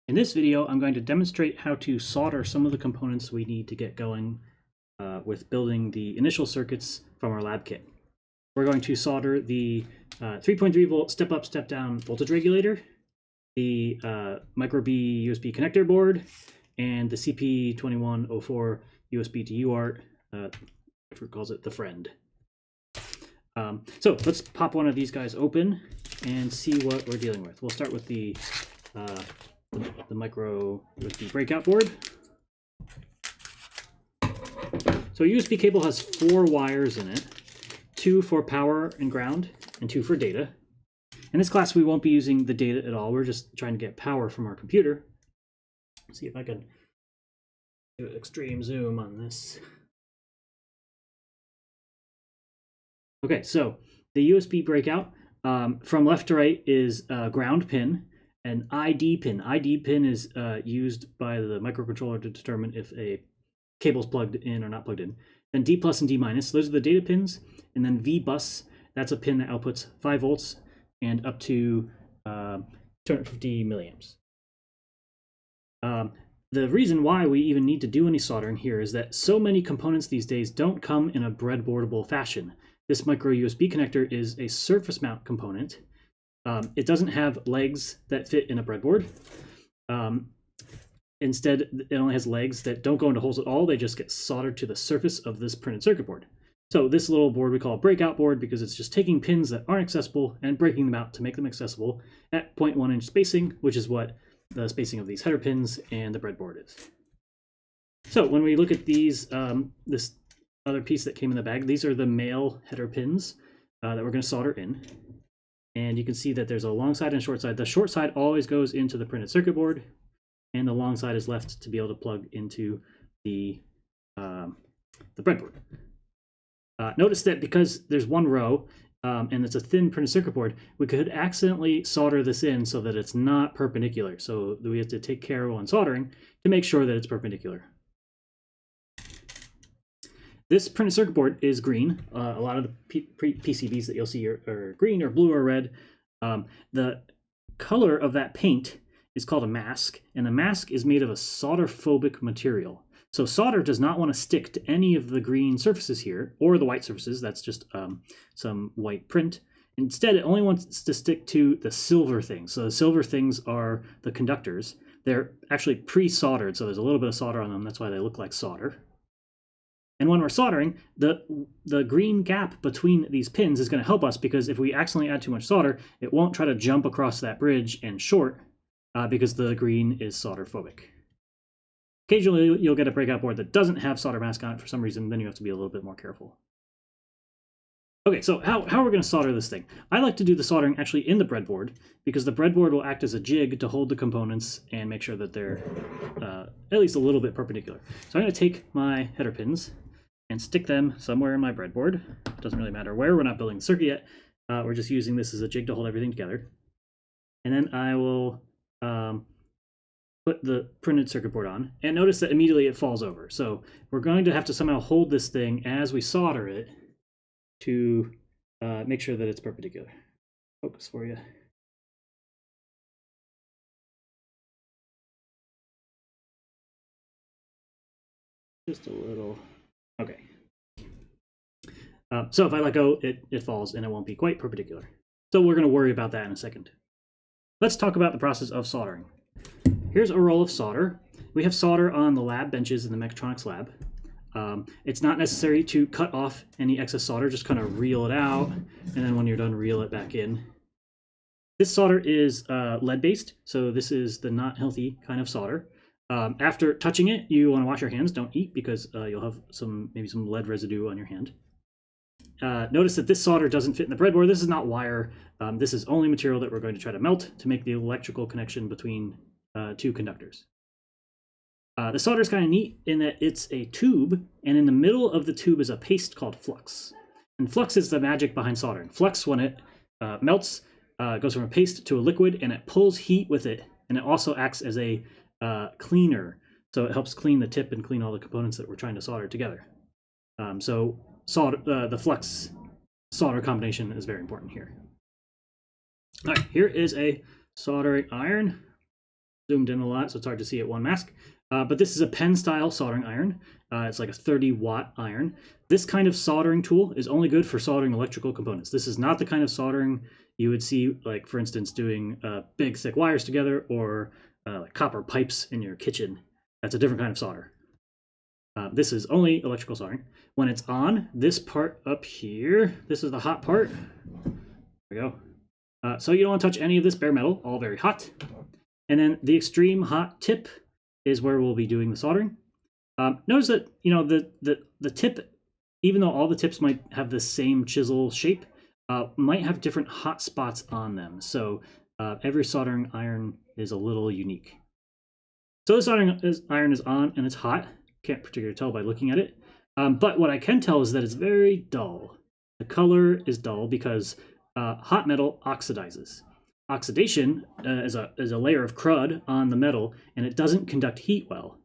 In this video, I'm going to demonstrate how to solder some of the components we need to get going with building the initial circuits from our lab kit. We're going to solder the 3.3 volt step up, step down voltage regulator, the micro B USB connector board, and the CP2104 USB to UART, calls it the friend. So let's pop one of these guys open and see what we're dealing with. We'll start with the micro USB breakout board. So a USB cable has 4 wires in it, 2 for power and ground, and 2 for data. In this class, we won't be using the data at all. We're just trying to get power from our computer. Let's see if I can do an extreme zoom on this. Okay, so the USB breakout from left to right is a ground pin. An ID pin. ID pin is used by the microcontroller to determine if a cable's plugged in or not plugged in. Then D plus and D minus, those are the data pins. And then V bus, that's a pin that outputs 5 volts and up to 250 milliamps. The reason why we even need to do any soldering here is that so many components these days don't come in a breadboardable fashion. This micro USB connector is a surface mount component. It doesn't have legs that fit in a breadboard. Instead, it only has legs that don't go into holes at all. They just get soldered to the surface of this printed circuit board. So this little board we call a breakout board because it's just taking pins that aren't accessible and breaking them out to make them accessible at 0.1 inch spacing, which is what the spacing of these header pins and the breadboard is. So when we look at these, this other piece that came in the bag, these are the male header pins that we're going to solder in. And you can see that there's a long side and a short side. The short side always goes into the printed circuit board, and the long side is left to be able to plug into the breadboard. Notice that because there's one row and it's a thin printed circuit board, we could accidentally solder this in so that it's not perpendicular. So we have to take care when soldering to make sure that it's perpendicular. This printed circuit board is green. A lot of the PCBs that you'll see are green or blue or red. The color of that paint is called a mask, and a mask is made of a solder-phobic material. So solder does not want to stick to any of the green surfaces here, or the white surfaces. That's just some white print. Instead, it only wants to stick to the silver things. So the silver things are the conductors. They're actually pre-soldered, so there's a little bit of solder on them. That's why they look like solder. And when we're soldering, the green gap between these pins is going to help us because if we accidentally add too much solder, it won't try to jump across that bridge and short because the green is solder phobic. Occasionally, you'll get a breakout board that doesn't have solder mask on it for some reason, then you have to be a little bit more careful. Okay, so how are we going to solder this thing? I like to do the soldering actually in the breadboard because the breadboard will act as a jig to hold the components and make sure that they're at least a little bit perpendicular. So I'm going to take my header pins and stick them somewhere in my breadboard. It doesn't really matter where, we're not building the circuit yet. We're just using this as a jig to hold everything together. And then I will put the printed circuit board on, and notice that immediately it falls over. So we're going to have to somehow hold this thing as we solder it to make sure that it's perpendicular. Focus for you. Just a little. Okay. So if I let go, it falls and it won't be quite perpendicular. So we're going to worry about that in a second. Let's talk about the process of soldering. Here's a roll of solder. We have solder on the lab benches in the Mechatronics lab. It's not necessary to cut off any excess solder, just kind of reel it out, and then when you're done, reel it back in. This solder is lead-based, so this is the not healthy kind of solder. After touching it, you want to wash your hands. Don't eat because you'll have maybe some lead residue on your hand. Notice that this solder doesn't fit in the breadboard. This is not wire. This is only material that we're going to try to melt to make the electrical connection between 2 conductors. The solder is kind of neat in that it's a tube, and in the middle of the tube is a paste called flux. And flux is the magic behind soldering. Flux, when it melts, goes from a paste to a liquid, and it pulls heat with it, and it also acts as a cleaner. So it helps clean the tip and clean all the components that we're trying to solder together. So the flux solder combination is very important here. All right, here is a soldering iron. zoomed in a lot, so it's hard to see at one mask. But this is a pen style soldering iron. It's like a 30-watt iron. This kind of soldering tool is only good for soldering electrical components. This is not the kind of soldering you would see, like, for instance, doing big, thick wires together, or like copper pipes in your kitchen. That's a different kind of solder. This is only electrical soldering. When it's on, this part up here, this is the hot part. There we go. So you don't want to touch any of this bare metal, all very hot. And then the extreme hot tip is where we'll be doing the soldering. Notice that, you know, the tip, even though all the tips might have the same chisel shape, might have different hot spots on them. So every soldering iron is a little unique. So this soldering iron is on and it's hot. Can't particularly tell by looking at it. But what I can tell is that it's very dull. The color is dull because hot metal oxidizes. Oxidation is a layer of crud on the metal, and it doesn't conduct heat well.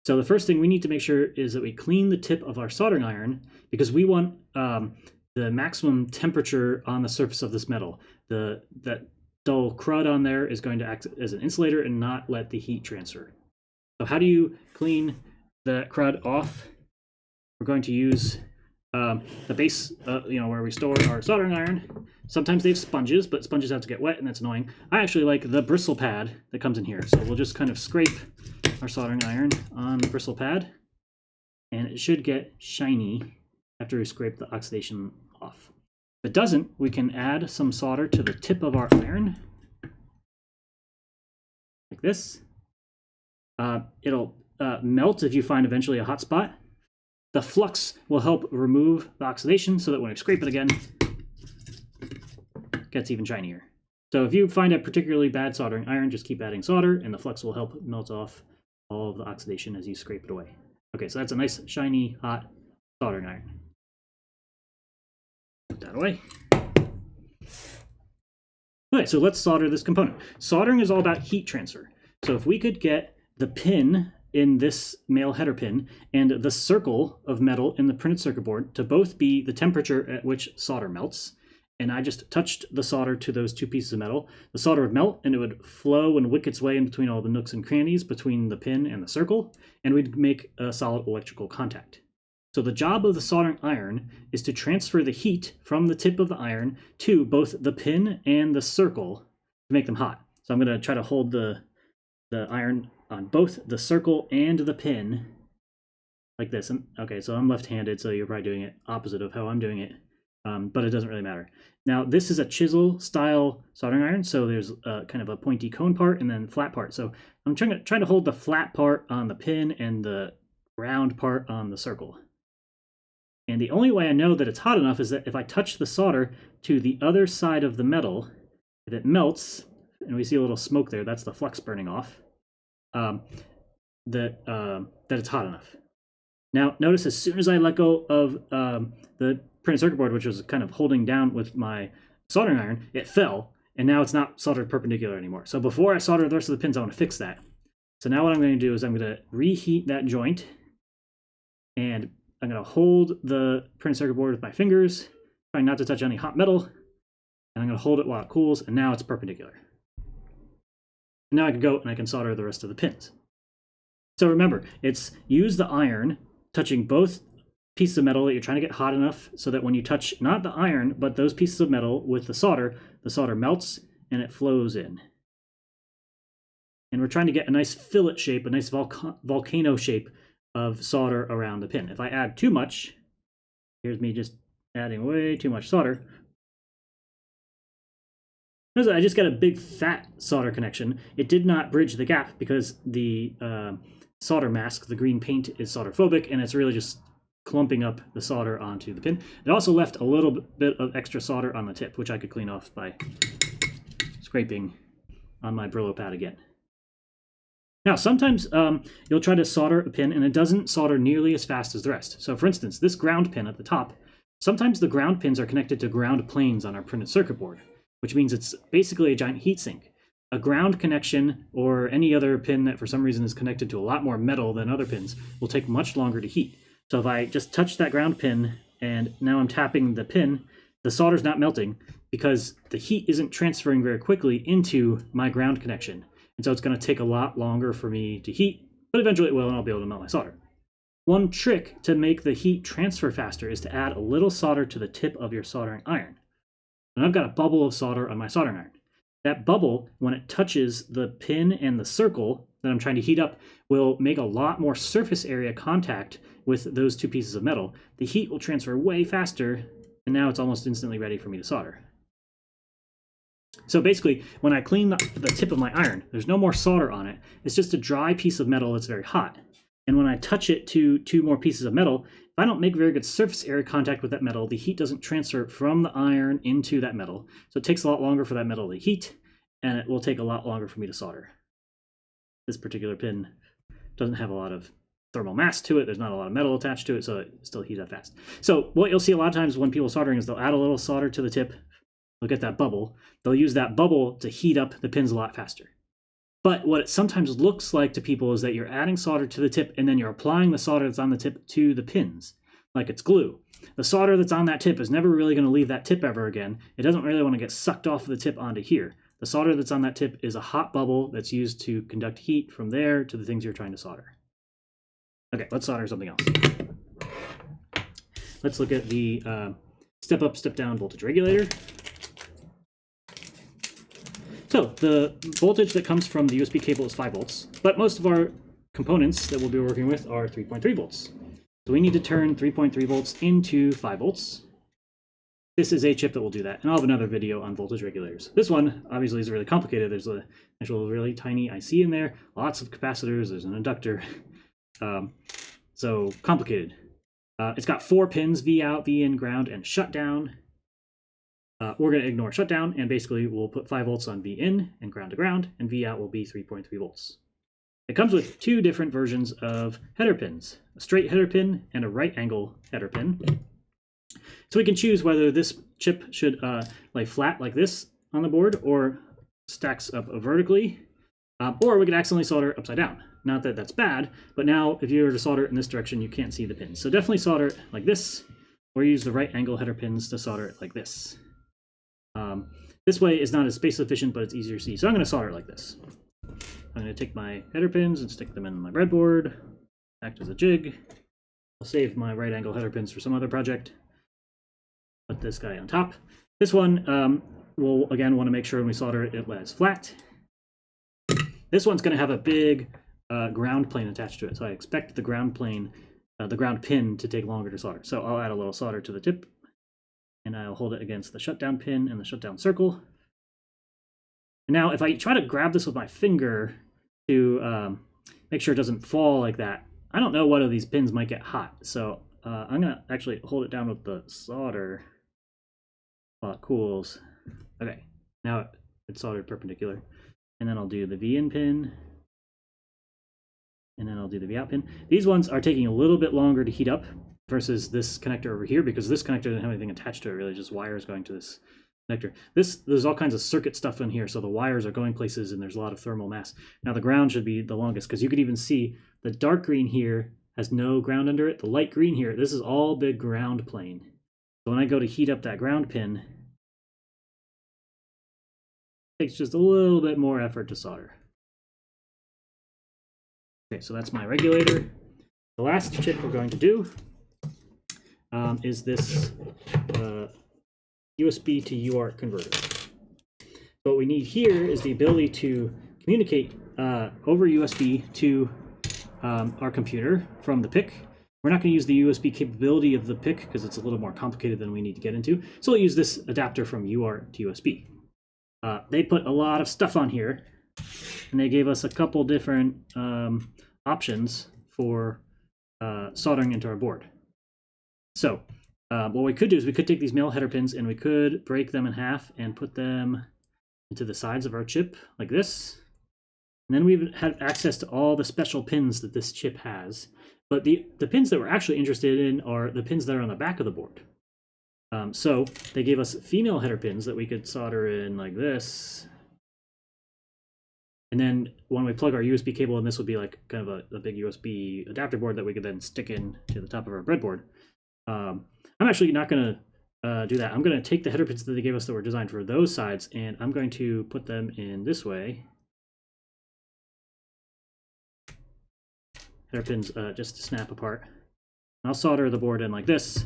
So the first thing we need to make sure is that we clean the tip of our soldering iron, because we want the maximum temperature on the surface of this metal. That dull crud on there is going to act as an insulator and not let the heat transfer. So how do you clean the crud off? We're going to use the base, where we store our soldering iron. Sometimes they have sponges, but sponges have to get wet, and that's annoying. I actually like the bristle pad that comes in here. So we'll just kind of scrape our soldering iron on the bristle pad, and it should get shiny after we scrape the oxidation off. If it doesn't, we can add some solder to the tip of our iron, like this. It'll melt if you find eventually a hot spot. The flux will help remove the oxidation so that when I scrape it again, it gets even shinier. So if you find a particularly bad soldering iron, just keep adding solder, and the flux will help melt off all of the oxidation as you scrape it away. Okay, so that's a nice, shiny, hot soldering iron. Put that away. Okay, so let's solder this component. Soldering is all about heat transfer. So if we could get the pin in this male header pin and the circle of metal in the printed circuit board to both be the temperature at which solder melts, and I just touched the solder to those two pieces of metal, the solder would melt and it would flow and wick its way in between all the nooks and crannies between the pin and the circle, and we'd make a solid electrical contact. So the job of the soldering iron is to transfer the heat from the tip of the iron to both the pin and the circle to make them hot. So I'm going to try to hold the iron on both the circle and the pin like this. And okay, so I'm left-handed, so you're probably doing it opposite of how I'm doing it, but it doesn't really matter. Now this is a chisel style soldering iron, so there's kind of a pointy cone part and then flat part. So I'm trying to hold the flat part on the pin and the round part on the circle. And the only way I know that it's hot enough is that if I touch the solder to the other side of the metal, if it melts, and we see a little smoke there, that's the flux burning off, that it's hot enough. Now, notice as soon as I let go of the printed circuit board, which was kind of holding down with my soldering iron, it fell, and now it's not soldered perpendicular anymore. So before I solder the rest of the pins, I want to fix that. So now what I'm going to do is I'm going to reheat that joint, and I'm going to hold the printed circuit board with my fingers, trying not to touch any hot metal, and I'm going to hold it while it cools, and now it's perpendicular. Now I can go and I can solder the rest of the pins. So remember, it's use the iron touching both pieces of metal that you're trying to get hot enough so that when you touch not the iron, but those pieces of metal with the solder melts and it flows in. And we're trying to get a nice fillet shape, a nice volcano shape of solder around the pin. If I add too much, here's me just adding way too much solder. Notice I just got a big fat solder connection. It did not bridge the gap because the solder mask, the green paint, is solder phobic, and it's really just clumping up the solder onto the pin. It also left a little bit of extra solder on the tip, which I could clean off by scraping on my Brillo pad again. Now, sometimes you'll try to solder a pin and it doesn't solder nearly as fast as the rest. So for instance, this ground pin at the top, sometimes the ground pins are connected to ground planes on our printed circuit board, which means it's basically a giant heatsink. A ground connection or any other pin that for some reason is connected to a lot more metal than other pins will take much longer to heat. So if I just touch that ground pin and now I'm tapping the pin, the solder's not melting because the heat isn't transferring very quickly into my ground connection. And so it's going to take a lot longer for me to heat, but eventually it will, and I'll be able to melt my solder. One trick to make the heat transfer faster is to add a little solder to the tip of your soldering iron. And I've got a bubble of solder on my soldering iron. That bubble, when it touches the pin and the circle that I'm trying to heat up, will make a lot more surface area contact with those two pieces of metal. The heat will transfer way faster, and now it's almost instantly ready for me to solder. So basically, when I clean the tip of my iron, there's no more solder on it. It's just a dry piece of metal that's very hot. And when I touch it to two more pieces of metal, if I don't make very good surface area contact with that metal, the heat doesn't transfer from the iron into that metal. So it takes a lot longer for that metal to heat, and it will take a lot longer for me to solder. This particular pin doesn't have a lot of thermal mass to it. There's not a lot of metal attached to it, so it still heats up fast. So what you'll see a lot of times when people are soldering is they'll add a little solder to the tip. They'll get that bubble. They'll use that bubble to heat up the pins a lot faster. But what it sometimes looks like to people is that you're adding solder to the tip and then you're applying the solder that's on the tip to the pins, like it's glue. The solder that's on that tip is never really going to leave that tip ever again. It doesn't really want to get sucked off of the tip onto here. The solder that's on that tip is a hot bubble that's used to conduct heat from there to the things you're trying to solder. Okay, let's solder something else. Let's look at the step up, step down voltage regulator. So the voltage that comes from the USB cable is 5 volts, but most of our components that we'll be working with are 3.3 volts. So we need to turn 3.3 volts into 5 volts. This is a chip that will do that, and I'll have another video on voltage regulators. This one obviously is really complicated. There's an actual really tiny IC in there, lots of capacitors, there's an inductor. So complicated. It's got 4 pins, V out, V in, ground, and shutdown. We're going to ignore shutdown, and basically we'll put 5 volts on V in and ground to ground, and V out will be 3.3 volts. It comes with 2 different versions of header pins, a straight header pin and a right angle header pin. So we can choose whether this chip should lay flat like this on the board or stacks up vertically, or we could accidentally solder upside down. Not that that's bad, but now if you were to solder it in this direction, you can't see the pins. So definitely solder it like this, or use the right angle header pins to solder it like this. This way is not as space efficient, but it's easier to see. So I'm going to solder it like this. I'm going to take my header pins and stick them in my breadboard, act as a jig. I'll save my right angle header pins for some other project. Put this guy on top. This one we'll again want to make sure when we solder it, it lays flat. This one's going to have a big ground plane attached to it, so I expect the ground plane, the ground pin, to take longer to solder. So I'll add a little solder to the tip, and I'll hold it against the shutdown pin and the shutdown circle. And now if I try to grab this with my finger to make sure it doesn't fall like that, I don't know what of these pins might get hot. So I'm going to actually hold it down with the solder while it cools. Okay, now it's soldered perpendicular. And then I'll do the V in pin, and then I'll do the V out pin. These ones are taking a little bit longer to heat up versus this connector over here, because this connector doesn't have anything attached to it, really, just wires going to this connector. There's all kinds of circuit stuff in here, so the wires are going places and there's a lot of thermal mass. Now the ground should be the longest, because you could even see the dark green here has no ground under it. The light green here, this is all big ground plane. So when I go to heat up that ground pin, it takes just a little bit more effort to solder. Okay, so that's my regulator. The last chip we're going to do is this USB to UART converter. What we need here is the ability to communicate over USB to our computer from the PIC. We're not going to use the USB capability of the PIC because it's a little more complicated than we need to get into. So we'll use this adapter from UART to USB. They put a lot of stuff on here, and they gave us a couple different options for soldering into our board. So what we could do is we could take these male header pins and we could break them in half and put them into the sides of our chip like this. And then we have access to all the special pins that this chip has. But the pins that we're actually interested in are the pins that are on the back of the board. So they gave us female header pins that we could solder in like this. And then when we plug our USB cable in, this would be like kind of a big USB adapter board that we could then stick in to the top of our breadboard. I'm actually not going to do that. I'm going to take the header pins that they gave us that were designed for those sides, and I'm going to put them in this way. get our pins just to snap apart. And I'll solder the board in like this.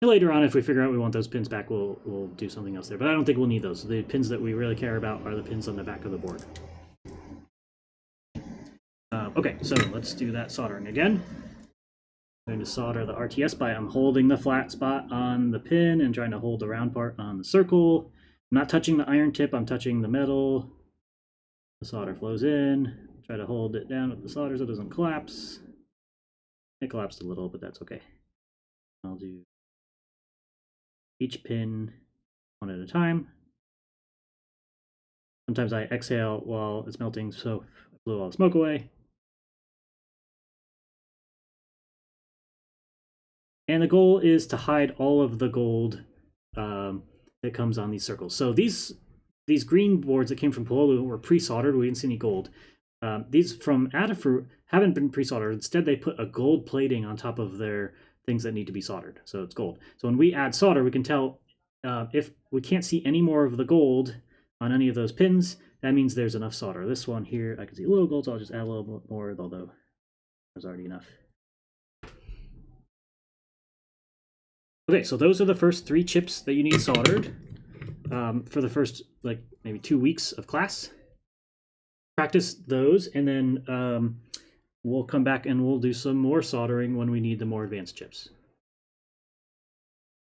And later on, if we figure out we want those pins back, we'll do something else there. But I don't think we'll need those. The pins that we really care about are the pins on the back of the board. Okay, so let's do that soldering again. I'm going to solder the RTS by I'm holding the flat spot on the pin and trying to hold the round part on the circle. I'm not touching the iron tip, I'm touching the metal. The solder flows in. Try to hold it down with the solder so it doesn't collapse. It collapsed a little, but that's okay. I'll do each pin one at a time. Sometimes I exhale while it's melting, so I blew all the smoke away. And the goal is to hide all of the gold that comes on these circles. So these green boards that came from Pololu were pre-soldered. We didn't see any gold. These from Adafruit haven't been pre-soldered. Instead, they put a gold plating on top of their things that need to be soldered. So it's gold. So when we add solder, we can tell if we can't see any more of the gold on any of those pins, that means there's enough solder. This one here, I can see a little gold, so I'll just add a little bit more, although there's already enough. Okay, so those are the first 3 chips that you need soldered for the first, like, maybe 2 weeks of class. Practice those, and then we'll come back and we'll do some more soldering when we need the more advanced chips.